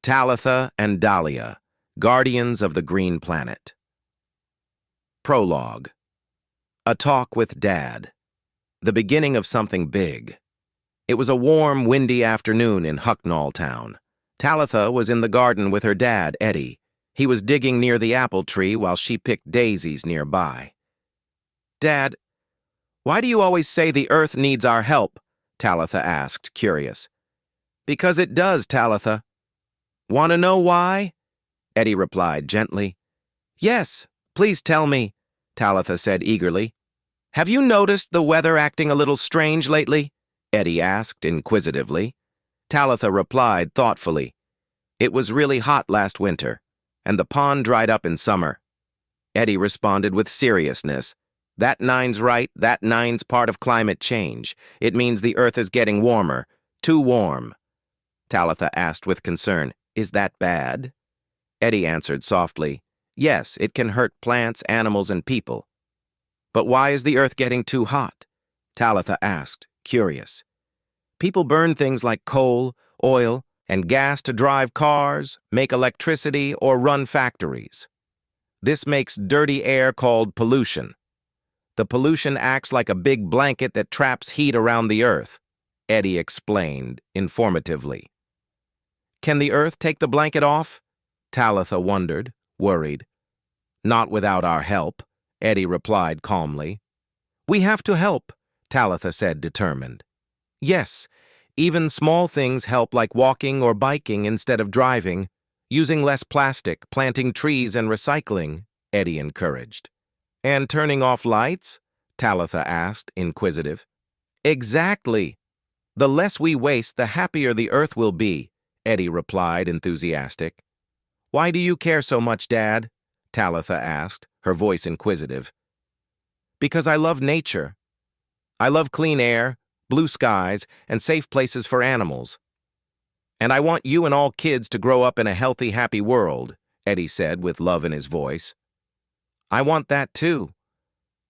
Talitha and Dalia, Guardians of the Green Planet. Prologue. A talk with Dad. The beginning of something big. It was a warm, windy afternoon in Hucknall Town. Talitha was in the garden with her dad, Eddy. He was digging near the apple tree while she picked daisies nearby. "Dad, why do you always say the Earth needs our help?" Talitha asked, curious. "Because it does, Talitha." "Want to know why?" Eddy replied gently. "Yes, please tell me," Talitha said eagerly. "Have you noticed the weather acting a little strange lately?" Eddy asked inquisitively. Talitha replied thoughtfully. "It was really hot last winter, and the pond dried up in summer." Eddy responded with seriousness. "That nine's right, that nine's part of climate change. It means the Earth is getting warmer, too warm." Talitha asked with concern, "Is that bad?" Eddy answered softly, "Yes, it can hurt plants, animals, and people." "But why is the Earth getting too hot?" Talitha asked, curious. "People burn things like coal, oil, and gas to drive cars, make electricity, or run factories. This makes dirty air called pollution. The pollution acts like a big blanket that traps heat around the Earth," Eddy explained informatively. "Can the Earth take the blanket off?" Talitha wondered, worried. "Not without our help," Eddy replied calmly. "We have to help," Talitha said, determined. "Yes, even small things help, like walking or biking instead of driving, using less plastic, planting trees, and recycling," Eddy encouraged. "And turning off lights?" Talitha asked, inquisitive. "Exactly. The less we waste, the happier the Earth will be," Eddy replied, enthusiastic. "Why do you care so much, Dad?" Talitha asked, her voice inquisitive. "Because I love nature. I love clean air, blue skies, and safe places for animals. And I want you and all kids to grow up in a healthy, happy world," Eddy said with love in his voice. "I want that too.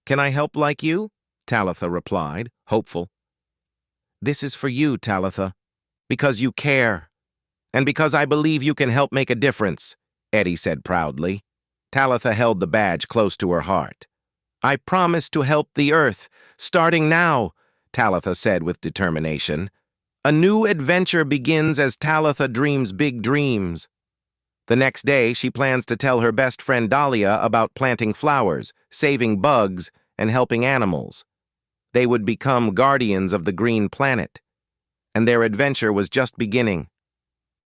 Can I help like you?" Talitha replied, hopeful. "This is for you, Talitha, because you care. And because I believe you can help make a difference," Eddy said proudly. Talitha held the badge close to her heart. "I promise to help the Earth, starting now," Talitha said with determination. "A new adventure begins as Talitha dreams big dreams." The next day, she plans to tell her best friend Dalia about planting flowers, saving bugs, and helping animals. They would become guardians of the green planet. And their adventure was just beginning.